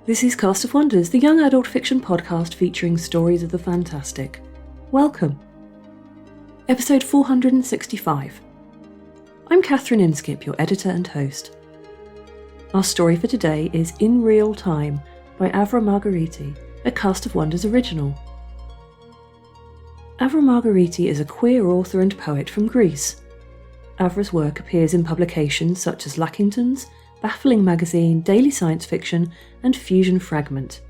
This is Cast of Wonders, the young adult fiction podcast featuring stories of the fantastic. Welcome. Episode 465. I'm Catherine Inskip, your editor and host. Our story for today is In Real Time by Avra Margheriti, a Cast of Wonders original. Avra Margheriti is a queer author and poet from Greece. Avra's work appears in publications such as Lackington's, Baffling Magazine, Daily Science Fiction, and Fusion Fragment.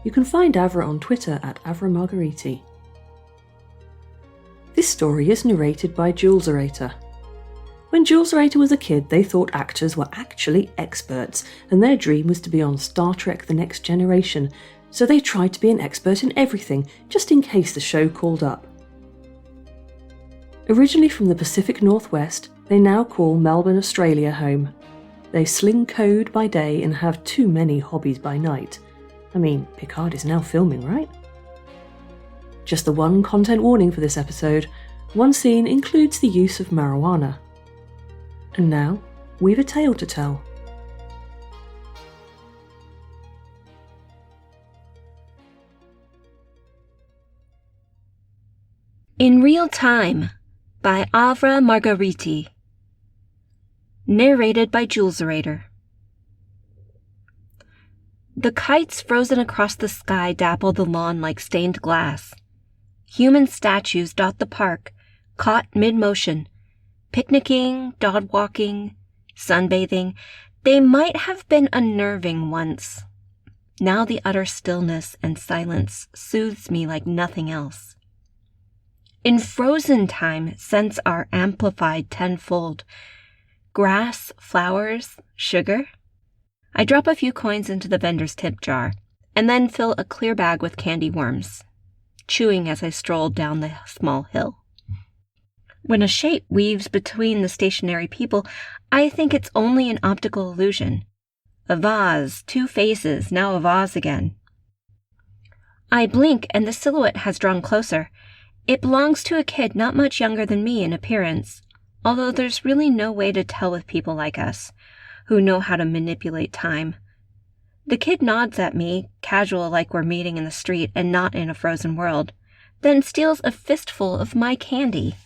You can find Avra on Twitter at Avra Margheriti. This story is narrated by Jules Orator. When Jules Orator was a kid, they thought actors were actually experts, and their dream was to be on Star Trek The Next Generation, so they tried to be an expert in everything, just in case the show called up. Originally from the Pacific Northwest, they now call Melbourne, Australia home. They sling code by day and have too many hobbies by night. I mean, Picard is now filming, right? Just the one content warning for this episode. One scene includes the use of marijuana. And now, we've a tale to tell. In Real Time by Avra Margheriti. Narrated by Jules Orator. The kites frozen across the sky dapple the lawn like stained glass. Human statues dot the park, caught mid-motion. Picnicking, dog-walking, sunbathing. They might have been unnerving once. Now the utter stillness and silence soothes me like nothing else. In frozen time, scents are amplified tenfold. Grass, flowers, sugar. I drop a few coins into the vendor's tip jar, and then fill a clear bag with candy worms, chewing as I stroll down the small hill. When a shape weaves between the stationary people, I think it's only an optical illusion. A vase, two faces, now a vase again. I blink and the silhouette has drawn closer. It belongs to a kid not much younger than me in appearance, although there's really no way to tell with people like us, who know how to manipulate time. The kid nods at me, casual like we're meeting in the street and not in a frozen world, then steals a fistful of my candy.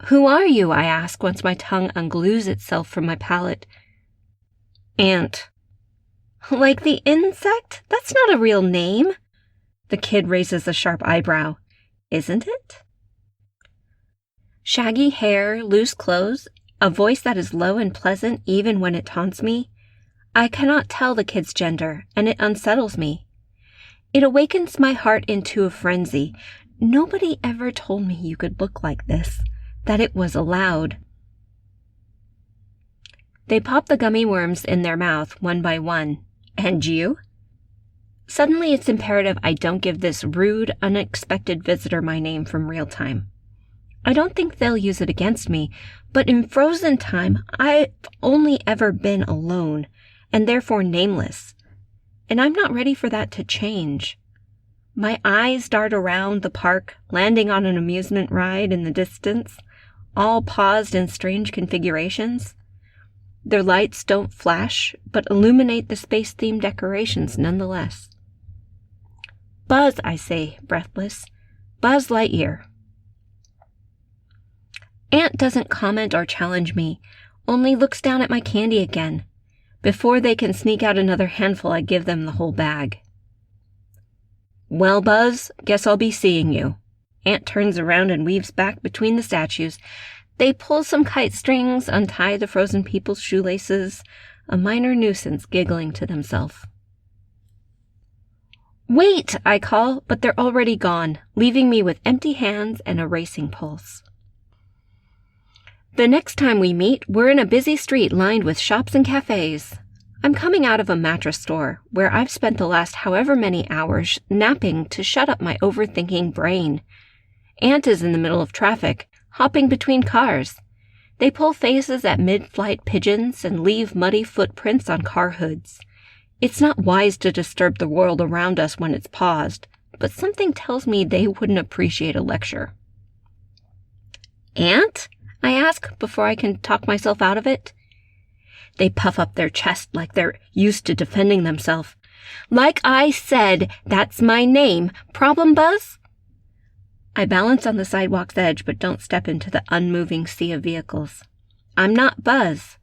"Who are you?" I ask once my tongue unglues itself from my palate. "Ant." "Like the insect? That's not a real name." The kid raises a sharp eyebrow. "Isn't it?" Shaggy hair, loose clothes, a voice that is low and pleasant even when it taunts me. I cannot tell the kid's gender, and it unsettles me. It awakens my heart into a frenzy. Nobody ever told me you could look like this, that it was allowed. They pop the gummy worms in their mouth one by one. "And you?" Suddenly it's imperative I don't give this rude, unexpected visitor my name from Real Time. I don't think they'll use it against me, but in frozen time, I've only ever been alone, and therefore nameless. And I'm not ready for that to change. My eyes dart around the park, landing on an amusement ride in the distance, all paused in strange configurations. Their lights don't flash, but illuminate the space-themed decorations nonetheless. "Buzz," I say, breathless. "Buzz Lightyear." Ant doesn't comment or challenge me, only looks down at my candy again. Before they can sneak out another handful, I give them the whole bag. "Well, Buzz, guess I'll be seeing you." Ant turns around and weaves back between the statues. They pull some kite strings, untie the frozen people's shoelaces, a minor nuisance giggling to themselves. "Wait!" I call, but they're already gone, leaving me with empty hands and a racing pulse. The next time we meet, we're in a busy street lined with shops and cafes. I'm coming out of a mattress store, where I've spent the last however many hours napping to shut up my overthinking brain. Ant is in the middle of traffic, hopping between cars. They pull faces at mid-flight pigeons and leave muddy footprints on car hoods. It's not wise to disturb the world around us when it's paused, but something tells me they wouldn't appreciate a lecture. "Ant?" I ask before I can talk myself out of it. They puff up their chest like they're used to defending themselves. Like I said, that's my name. Problem, Buzz? I balance on the sidewalk's edge, but don't step into the unmoving sea of vehicles. I'm not Buzz,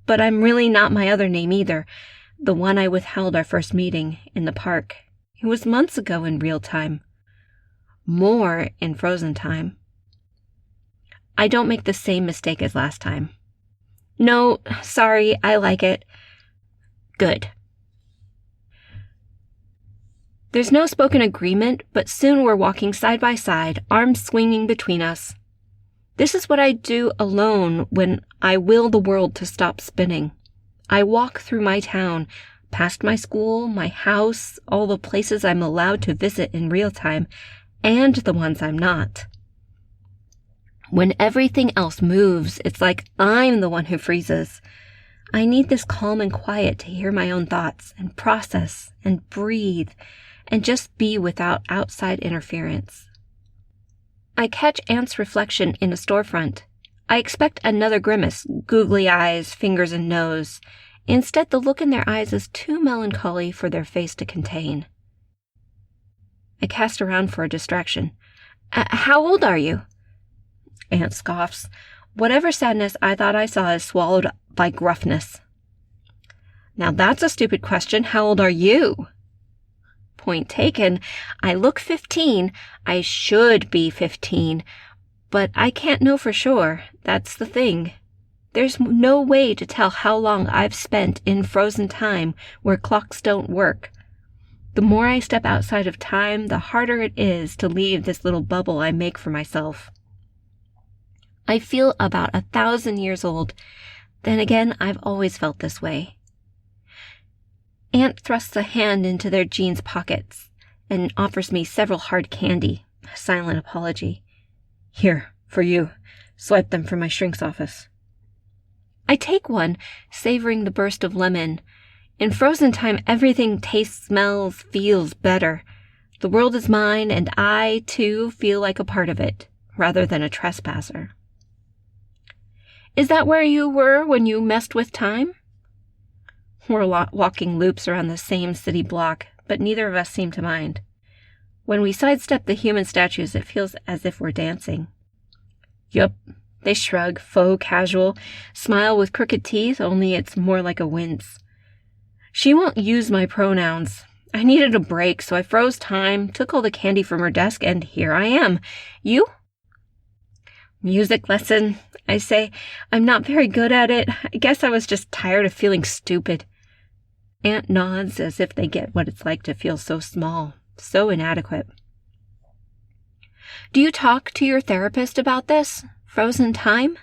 but I'm really not my other name either, the one I withheld our first meeting in the park. It was months ago in real time. More in frozen time. I don't make the same mistake as last time. No, sorry, I like it. Good. There's no spoken agreement, but soon we're walking side by side, arms swinging between us. This is what I do alone when I will the world to stop spinning. I walk through my town, past my school, my house, all the places I'm allowed to visit in real time, and the ones I'm not. When everything else moves, it's like I'm the one who freezes. I need this calm and quiet to hear my own thoughts and process and breathe and just be without outside interference. I catch Ant's reflection in a storefront. I expect another grimace, googly eyes, fingers and nose. Instead, the look in their eyes is too melancholy for their face to contain. I cast around for a distraction. How old are you? Ant scoffs. Whatever sadness I thought I saw is swallowed up by gruffness. Now that's a stupid question. How old are you? Point taken. I look 15. I should be 15. But I can't know for sure. That's the thing. There's no way to tell how long I've spent in frozen time where clocks don't work. The more I step outside of time, the harder it is to leave this little bubble I make for myself. I feel about 1,000 years old. Then again, I've always felt this way. Ant thrusts a hand into their jeans pockets and offers me several hard candy, a silent apology. Here, for you. Swipe them from my shrink's office. I take one, savoring the burst of lemon. In frozen time, everything tastes, smells, feels better. The world is mine, and I, too, feel like a part of it, rather than a trespasser. Is that where you were when you messed with time? We're walking loops around the same city block, but neither of us seem to mind. When we sidestep the human statues, it feels as if we're dancing. Yup, they shrug, faux casual, smile with crooked teeth, only it's more like a wince. She won't use my pronouns. I needed a break, so I froze time, took all the candy from her desk, and here I am. You? Music lesson, I say. I'm not very good at it. I guess I was just tired of feeling stupid. Ant nods as if they get what it's like to feel so small, so inadequate. Do you talk to your therapist about this? Frozen time?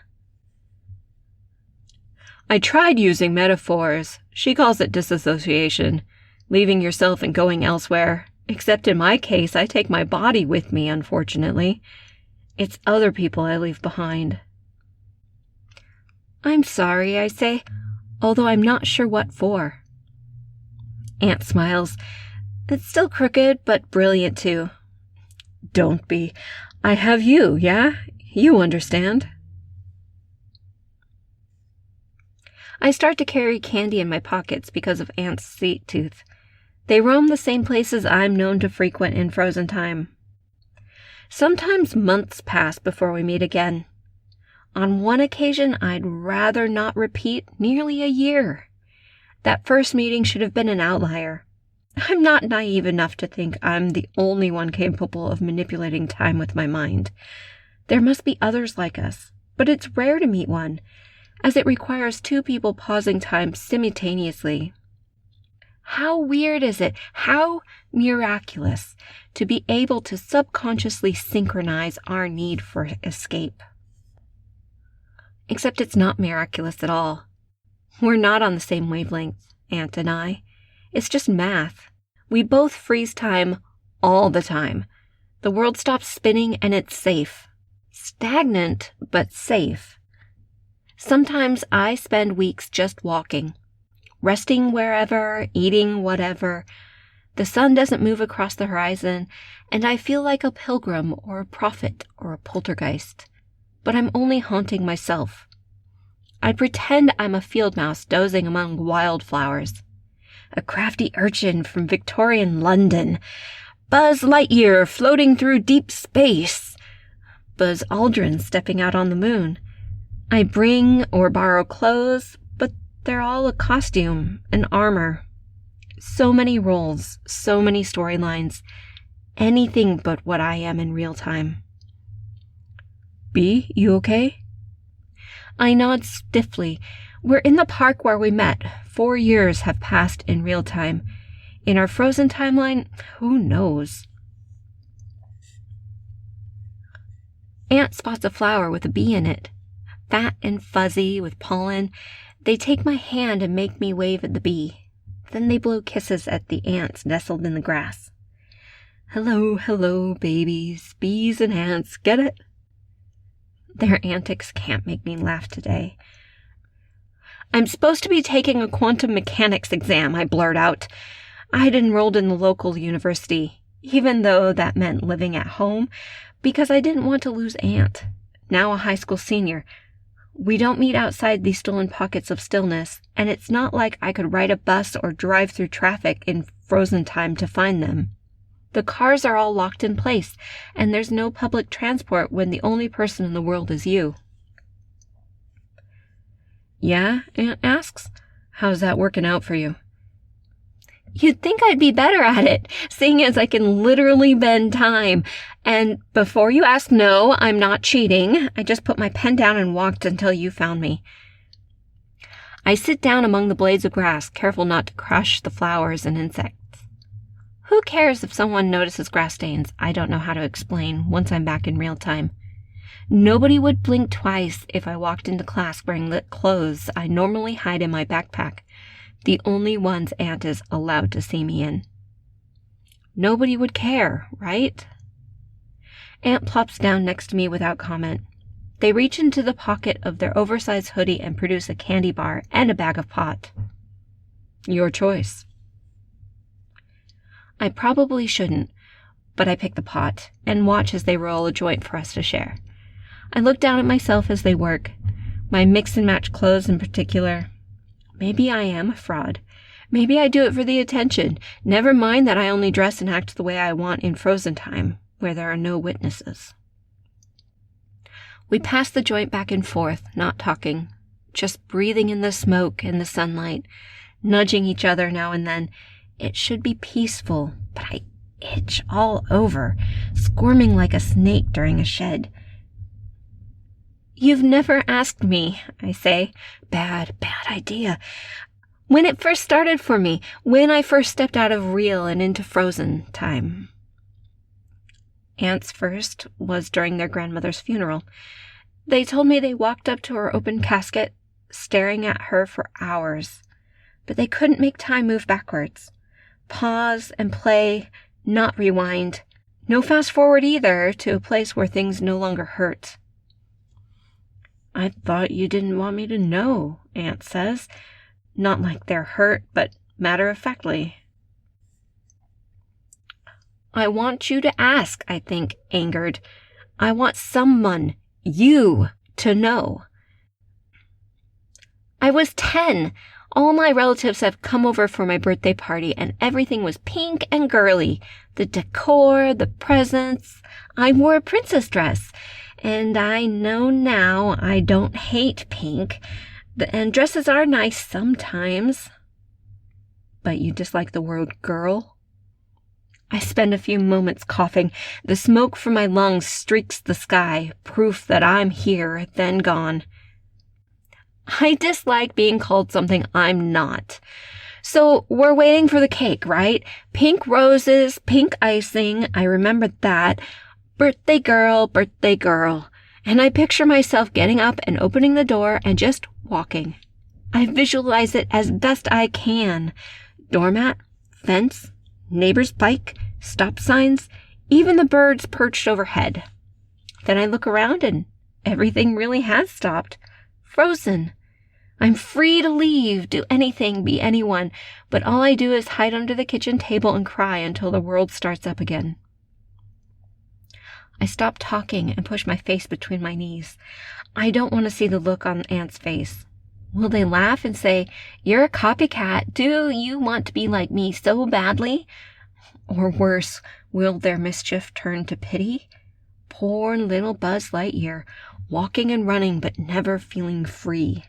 I tried using metaphors. She calls it disassociation, leaving yourself and going elsewhere. Except in my case, I take my body with me, unfortunately. It's other people I leave behind. I'm sorry, I say, although I'm not sure what for. Ant smiles. It's still crooked, but brilliant too. Don't be. I have you, yeah? You understand. I start to carry candy in my pockets because of Ant's sweet tooth. They roam the same places I'm known to frequent in frozen time. Sometimes months pass before we meet again. On one occasion, I'd rather not repeat, nearly a year. That first meeting should have been an outlier. I'm not naive enough to think I'm the only one capable of manipulating time with my mind. There must be others like us, but it's rare to meet one, as it requires two people pausing time simultaneously. How weird is it, how miraculous, to be able to subconsciously synchronize our need for escape. Except it's not miraculous at all. We're not on the same wavelength, Ant and I. It's just math. We both freeze time all the time. The world stops spinning and it's safe. Stagnant, but safe. Sometimes I spend weeks just walking, resting wherever, eating whatever. The sun doesn't move across the horizon, and I feel like a pilgrim or a prophet or a poltergeist. But I'm only haunting myself. I'd pretend I'm a field mouse dozing among wildflowers. A crafty urchin from Victorian London. Buzz Lightyear floating through deep space. Buzz Aldrin stepping out on the moon. I bring or borrow clothes, but they're all a costume, an armor. So many roles, so many storylines. Anything but what I am in real time. Bee, you okay? I nod stiffly. We're in the park where we met. 4 years have passed in real time. In our frozen timeline, who knows? Aunt spots a flower with a bee in it. Fat and fuzzy with pollen. They take my hand and make me wave at the bee. Then they blow kisses at the ants nestled in the grass. Hello, hello, babies, bees and ants, get it? Their antics can't make me laugh today. I'm supposed to be taking a quantum mechanics exam, I blurt out. I'd enrolled in the local university, even though that meant living at home, because I didn't want to lose Aunt, now a high school senior. We don't meet outside these stolen pockets of stillness, and it's not like I could ride a bus or drive through traffic in frozen time to find them. The cars are all locked in place, and there's no public transport when the only person in the world is you. Yeah? Aunt asks. How's that working out for you? You'd think I'd be better at it, seeing as I can literally bend time. And before you ask, no, I'm not cheating. I just put my pen down and walked until you found me. I sit down among the blades of grass, careful not to crush the flowers and insects. Who cares if someone notices grass stains? I don't know how to explain once I'm back in real time. Nobody would blink twice if I walked into class wearing lit clothes I normally hide in my backpack, the only ones Aunt is allowed to see me in. Nobody would care, right? Aunt plops down next to me without comment. They reach into the pocket of their oversized hoodie and produce a candy bar and a bag of pot. Your choice. I probably shouldn't, but I pick the pot and watch as they roll a joint for us to share. I look down at myself as they work, my mix and match clothes in particular. Maybe I am a fraud. Maybe I do it for the attention. Never mind that I only dress and act the way I want in frozen time, where there are no witnesses. We pass the joint back and forth, not talking, just breathing in the smoke and the sunlight, nudging each other now and then. It should be peaceful, but I itch all over, squirming like a snake during a shed. You've never asked me, I say. Bad idea. When it first started for me, when I first stepped out of real and into frozen time. Aunt's first was during their grandmother's funeral. They told me they walked up to her open casket, staring at her for hours, but they couldn't make time move backwards. Pause and play, not rewind. No fast forward either to a place where things no longer hurt. I thought you didn't want me to know, Aunt says. Not like they're hurt, but matter-of-factly. I want you to ask, I think, angered. I want someone, you, to know. I was 10. All my relatives have come over for my birthday party, and everything was pink and girly. The decor, the presents. I wore a princess dress, and I know now I don't hate pink, and dresses are nice sometimes. But you dislike the word girl? I spend a few moments coughing. The smoke from my lungs streaks the sky, proof that I'm here, then gone. I dislike being called something I'm not. So we're waiting for the cake, right? Pink roses, pink icing, I remembered that. Birthday girl. And I picture myself getting up and opening the door and just walking. I visualize it as best I can. Doormat, fence, neighbor's bike, stop signs, even the birds perched overhead. Then I look around and everything really has stopped. Frozen. I'm free to leave, do anything, be anyone, but all I do is hide under the kitchen table and cry until the world starts up again. I stop talking and push my face between my knees. I don't want to see the look on Aunt's face. Will they laugh and say, "You're a copycat. Do you want to be like me so badly?" Or worse, will their mischief turn to pity? Poor little Buzz Lightyear, walking and running but never feeling free.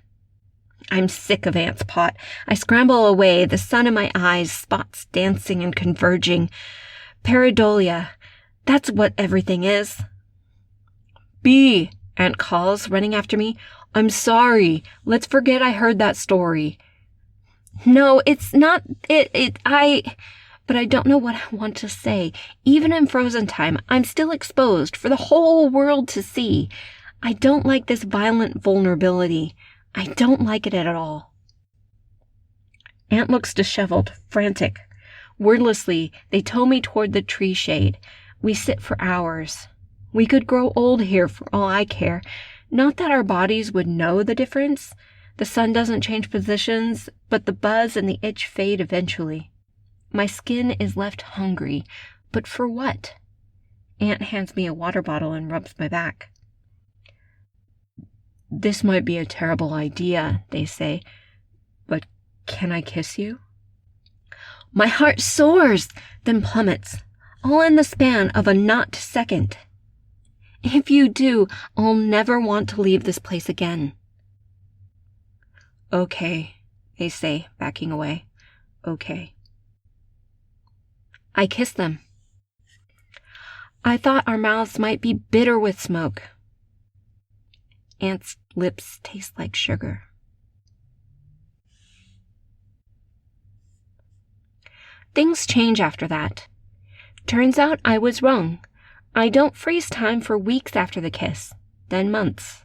I'm sick of Aunt's pot. I scramble away, the sun in my eyes, spots dancing and converging. Pareidolia, that's what everything is. "Bee," Aunt calls, running after me. "I'm sorry. Let's forget I heard that story." No, it's not but I don't know what I want to say. Even in frozen time, I'm still exposed for the whole world to see. I don't like this violent vulnerability. I don't like it at all. Aunt looks disheveled, frantic. Wordlessly, they tow me toward the tree shade. We sit for hours. We could grow old here for all I care. Not that our bodies would know the difference. The sun doesn't change positions, but the buzz and the itch fade eventually. My skin is left hungry, but for what? Aunt hands me a water bottle and rubs my back. "This might be a terrible idea," they say, "but can I kiss you?" My heart soars, then plummets, all in the span of a not second. "If you do, I'll never want to leave this place again." "Okay," they say, backing away. "Okay." I kiss them. I thought our mouths might be bitter with smoke. Aunt's lips taste like sugar. Things change after that. Turns out I was wrong. I don't freeze time for weeks after the kiss, then months.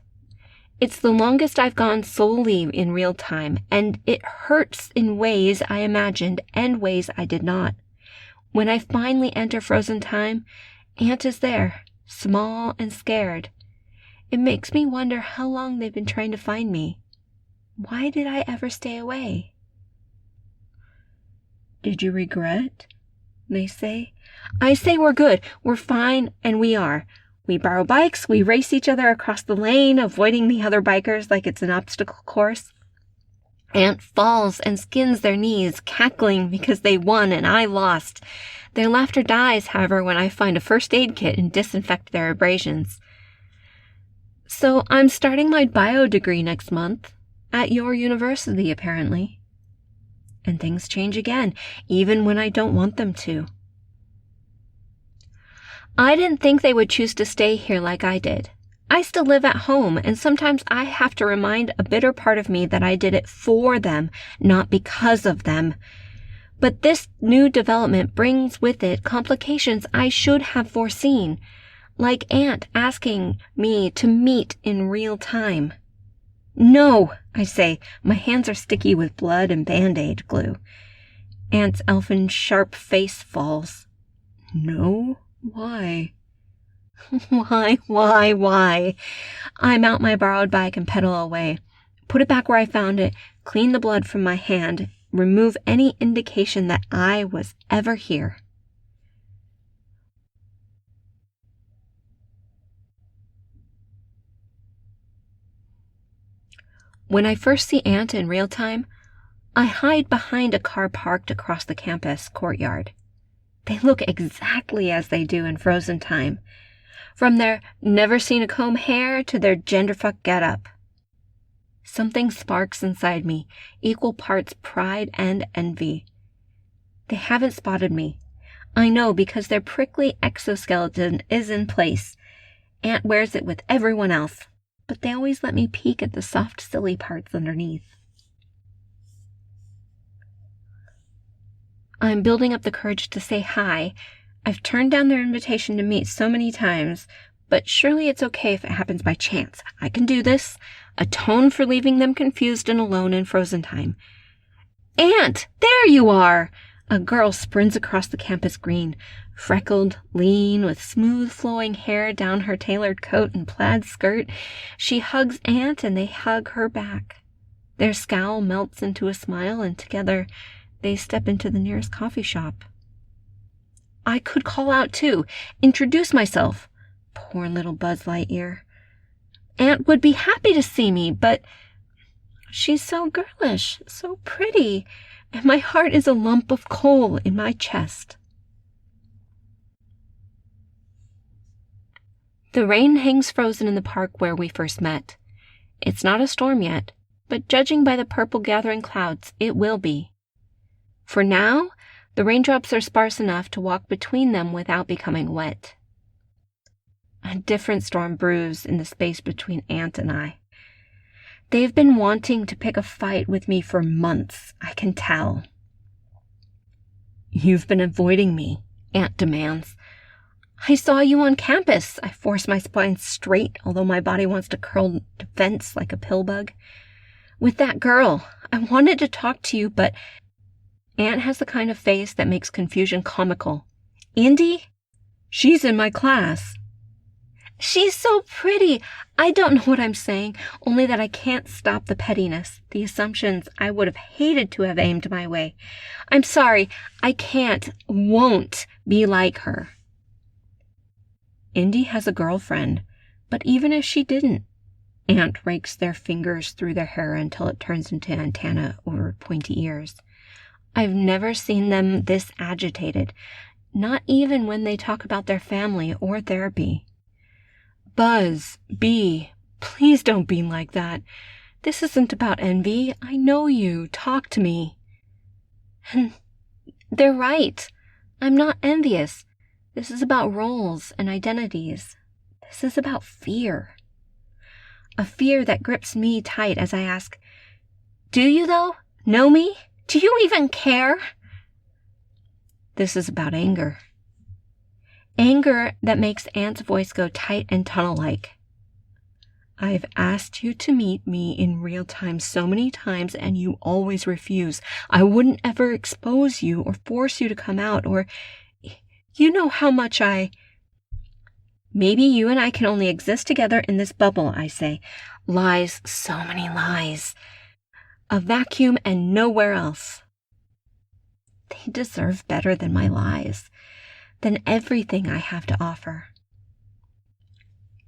It's the longest I've gone solely in real time, and it hurts in ways I imagined and ways I did not. When I finally enter frozen time, Aunt is there, small and scared. It makes me wonder how long they've been trying to find me. Why did I ever stay away? "Did you regret?" they say. I say we're good, we're fine, and we are. We borrow bikes, we race each other across the lane, avoiding the other bikers like it's an obstacle course. Aunt falls and skins their knees, cackling because they won and I lost. Their laughter dies, however, when I find a first aid kit and disinfect their abrasions. So I'm starting my bio degree next month, at your university, apparently. And things change again, even when I don't want them to. I didn't think they would choose to stay here like I did. I still live at home, and sometimes I have to remind a bitter part of me that I did it for them, not because of them. But this new development brings with it complications I should have foreseen, like Aunt asking me to meet in real time. "No," I say. My hands are sticky with blood and Band-Aid glue. Aunt's elfin sharp face falls. "No? Why?" Why? I mount my borrowed bike and pedal away, put it back where I found it, clean the blood from my hand, remove any indication that I was ever here. When I first see Aunt in real time, I hide behind a car parked across the campus courtyard. They look exactly as they do in frozen time. From their never-seen-a-comb hair to their genderfuck getup. Something sparks inside me, equal parts pride and envy. They haven't spotted me. I know because their prickly exoskeleton is in place. Aunt wears it with everyone else, but they always let me peek at the soft, silly parts underneath. I'm building up the courage to say hi. I've turned down their invitation to meet so many times, but surely it's okay if it happens by chance. I can do this. Atone for leaving them confused and alone in frozen time. "Aunt, there you are!" A girl sprints across the campus green, freckled, lean, with smooth flowing hair down her tailored coat and plaid skirt. She hugs Aunt and they hug her back. Their scowl melts into a smile and together they step into the nearest coffee shop. I could call out too, introduce myself. Poor little Buzz Lightyear. Aunt would be happy to see me, but She's so girlish, so pretty, and my heart is a lump of coal in my chest. The rain hangs frozen in the park where we first met. It's not a storm yet, but judging by the purple gathering clouds, it will be. For now, the raindrops are sparse enough to walk between them without becoming wet. A different storm brews in the space between Aunt and I. They've been wanting to pick a fight with me for months, I can tell. "You've been avoiding me," Aunt demands. "I saw you on campus." I force my spine straight, although my body wants to curl defense like a pill bug. "With that girl. I wanted to talk to you, but..." Aunt has the kind of face that makes confusion comical. "Andy? She's in my class." "She's so pretty. I don't know what I'm saying, only that I can't stop the pettiness, the assumptions I would have hated to have aimed my way. I'm sorry, I won't be like her." Indy has a girlfriend, but even if she didn't, Aunt rakes their fingers through their hair until it turns into antenna over pointy ears. I've never seen them this agitated, not even when they talk about their family or therapy. "Buzz, Bee, please don't be like that. This isn't about envy. I know you. Talk to me." And they're right. I'm not envious. This is about roles and identities. This is about fear. A fear that grips me tight as I ask, "Do you, though? Know me? Do you even care?" This is about anger. Anger that makes Aunt's voice go tight and tunnel-like. "I've asked you to meet me in real time so many times, and you always refuse. I wouldn't ever expose you or force you to come out, or... You know how much I..." "Maybe you and I can only exist together in this bubble," I say. Lies, so many lies. A vacuum and nowhere else. They deserve better than my lies, than everything I have to offer.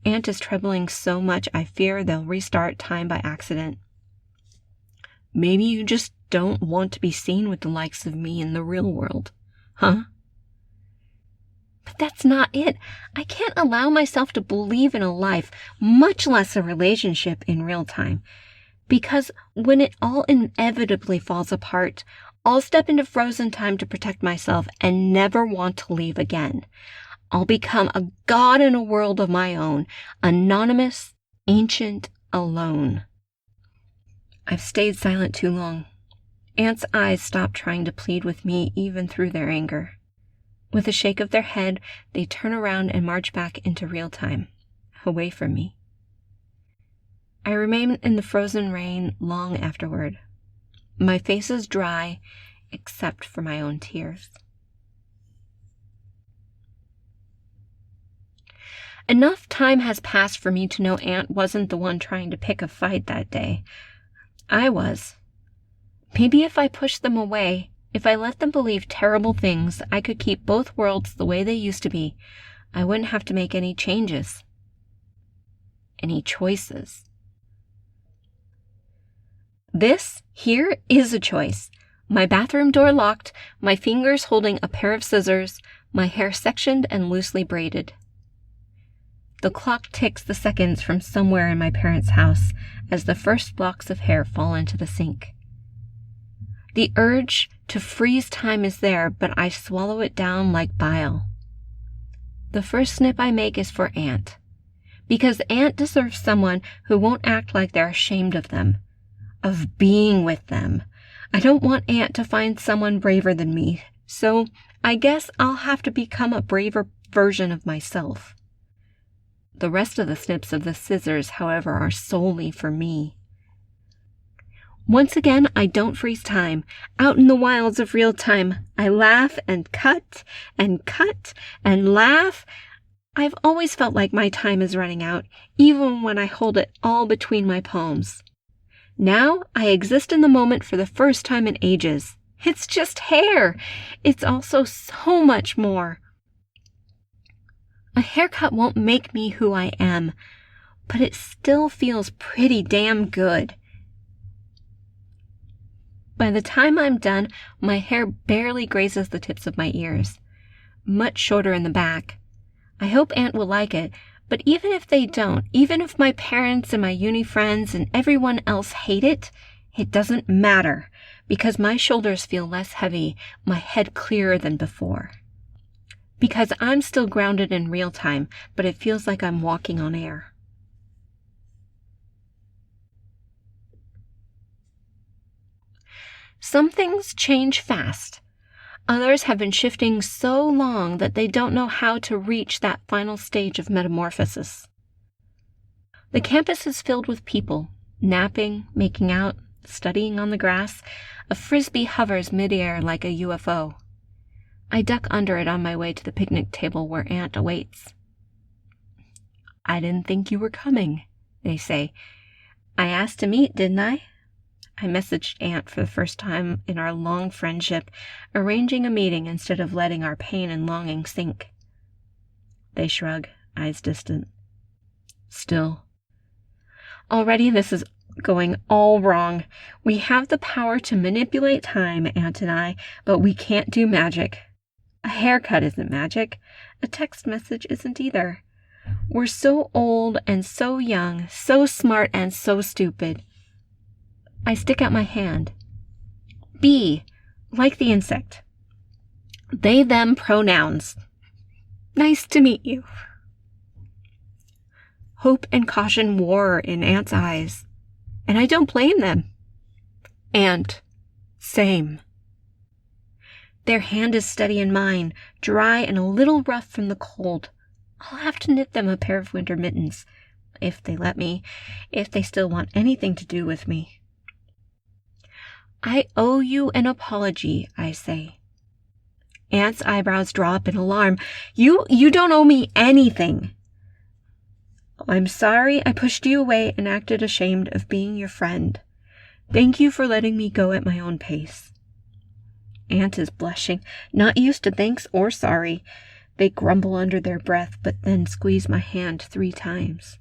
Aunt is trembling so much I fear they'll restart time by accident. "Maybe you just don't want to be seen with the likes of me in the real world, huh?" But that's not it. I can't allow myself to believe in a life, much less a relationship, in real time. Because when it all inevitably falls apart, I'll step into frozen time to protect myself and never want to leave again. I'll become a god in a world of my own, anonymous, ancient, alone. I've stayed silent too long. Aunt's eyes stop trying to plead with me even through their anger. With a shake of their head, they turn around and march back into real time, away from me. I remain in the frozen rain long afterward. My face is dry, except for my own tears. Enough time has passed for me to know Aunt wasn't the one trying to pick a fight that day. I was. Maybe if I pushed them away, if I let them believe terrible things, I could keep both worlds the way they used to be. I wouldn't have to make any changes. Any choices. This here is a choice. My bathroom door locked, my fingers holding a pair of scissors, my hair sectioned and loosely braided. The clock ticks the seconds from somewhere in my parents' house as the first blocks of hair fall into the sink. The urge to freeze time is there, but I swallow it down like bile. The first snip I make is for Aunt, because Aunt deserves someone who won't act like they're ashamed of them, of being with them. I don't want Aunt to find someone braver than me, so I guess I'll have to become a braver version of myself. The rest of the snips of the scissors, however, are solely for me. Once again, I don't freeze time. Out in the wilds of real time, I laugh and cut and laugh. I've always felt like my time is running out, even when I hold it all between my palms. Now I exist in the moment for the first time in ages. It's just hair. It's also so much more. A haircut won't make me who I am, but it still feels pretty damn good. By the time I'm done, my hair barely grazes the tips of my ears. Much shorter in the back. I hope Aunt will like it, but even if they don't, even if my parents and my uni friends and everyone else hate it, it doesn't matter, because my shoulders feel less heavy, my head clearer than before. Because I'm still grounded in real time, but it feels like I'm walking on air. Some things change fast. Others have been shifting so long that they don't know how to reach that final stage of metamorphosis. The campus is filled with people, napping, making out, studying on the grass. A frisbee hovers midair like a UFO. I duck under it on my way to the picnic table where Aunt awaits. "I didn't think you were coming," they say. "I asked to meet, didn't I?" I messaged Aunt for the first time in our long friendship, arranging a meeting instead of letting our pain and longing sink. They shrug, eyes distant. Still. Already this is going all wrong. We have the power to manipulate time, Aunt and I, but we can't do magic. A haircut isn't magic. A text message isn't either. We're so old and so young, so smart and so stupid. I stick out my hand. Be, like the insect. They, them pronouns. Nice to meet you. Hope and caution war in Aunt's eyes, and I don't blame them. Aunt, same. Their hand is steady in mine, dry and a little rough from the cold. I'll have to knit them a pair of winter mittens, if they let me, if they still want anything to do with me. I owe you an apology, I say. Aunt's eyebrows drop in alarm. You don't owe me anything. I'm sorry I pushed you away and acted ashamed of being your friend. Thank you for letting me go at my own pace. Aunt is blushing, not used to thanks or sorry. They grumble under their breath, but then squeeze my hand 3 times.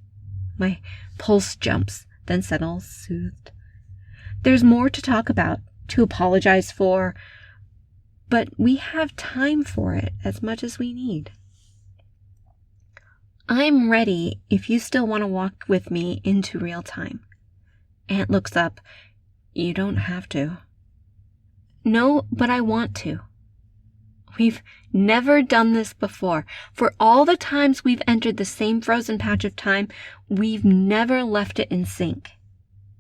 My pulse jumps, then settles, soothed. There's more to talk about, to apologize for, but we have time for it as much as we need. I'm ready if you still want to walk with me into real time. Aunt looks up. You don't have to. No, but I want to. We've never done this before. For all the times we've entered the same frozen patch of time, we've never left it in sync.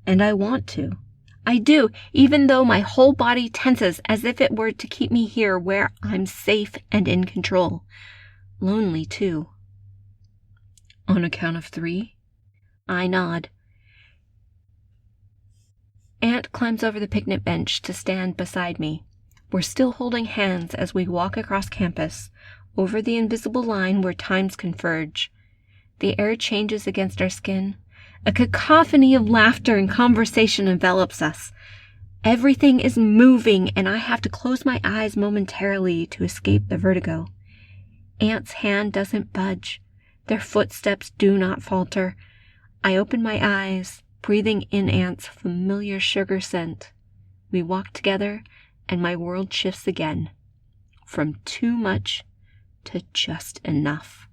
And I want to. I do, even though my whole body tenses as if it were to keep me here where I'm safe and in control. Lonely, too. On a count of 3? I nod. Aunt climbs over the picnic bench to stand beside me. We're still holding hands as we walk across campus, over the invisible line where times converge. The air changes against our skin. A cacophony of laughter and conversation envelops us. Everything is moving, and I have to close my eyes momentarily to escape the vertigo. Aunt's hand doesn't budge. Their footsteps do not falter. I open my eyes, breathing in Aunt's familiar sugar scent. We walk together, and my world shifts again, from too much to just enough.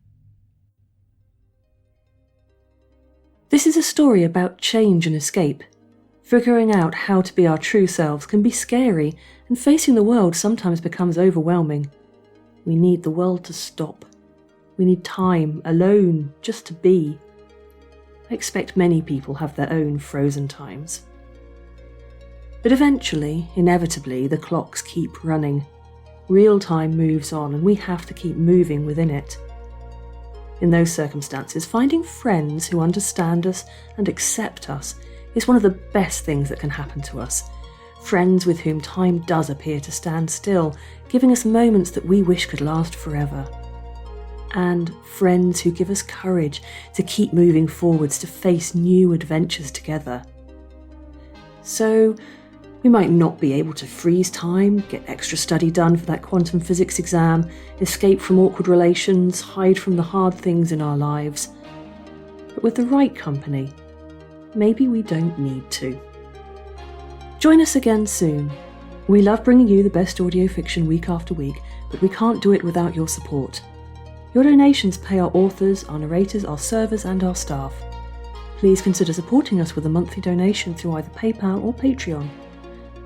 This is a story about change and escape. Figuring out how to be our true selves can be scary, and facing the world sometimes becomes overwhelming. We need the world to stop. We need time, alone, just to be. I expect many people have their own frozen times. But eventually, inevitably, the clocks keep running. Real time moves on, and we have to keep moving within it. In those circumstances, finding friends who understand us and accept us is one of the best things that can happen to us. Friends with whom time does appear to stand still, giving us moments that we wish could last forever. And friends who give us courage to keep moving forwards to face new adventures together. So, we might not be able to freeze time, get extra study done for that quantum physics exam, escape from awkward relations, hide from the hard things in our lives. But with the right company, maybe we don't need to. Join us again soon. We love bringing you the best audio fiction week after week, but we can't do it without your support. Your donations pay our authors, our narrators, our servers, and our staff. Please consider supporting us with a monthly donation through either PayPal or Patreon.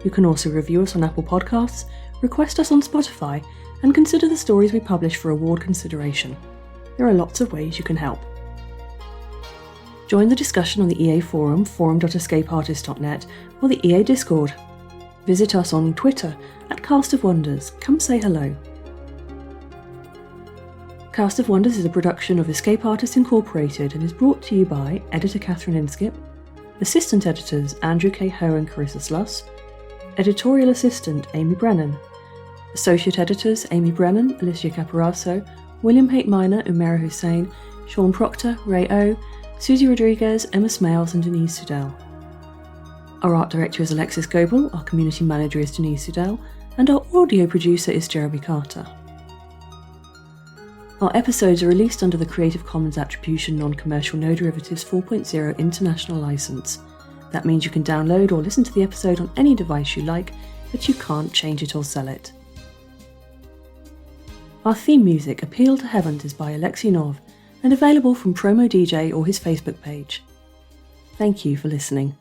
You can also review us on Apple Podcasts, request us on Spotify, and consider the stories we publish for award consideration. There are lots of ways you can help. Join the discussion on the EA Forum, forum.escapeartist.net, or the EA Discord. Visit us on Twitter at Cast of Wonders. Come say hello. Cast of Wonders is a production of Escape Artists Incorporated and is brought to you by editor Catherine Inskip, assistant editors Andrew K. Ho and Carissa Sluss, editorial assistant Amy Brennan, associate editors Amy Brennan, Alicia Caparaso, William Haight Minor, Umera Hussain, Sean Proctor, Ray O, Susie Rodriguez, Emma Smales and Denise Sudell. Our art director is Alexis Goebel, our community manager is Denise Sudell, and our audio producer is Jeremy Carter. Our episodes are released under the Creative Commons Attribution Non-Commercial No Derivatives 4.0 International License. That means you can download or listen to the episode on any device you like, but you can't change it or sell it. Our theme music, Appeal to Heavens, is by Alexei Nov and available from Promo DJ or his Facebook page. Thank you for listening.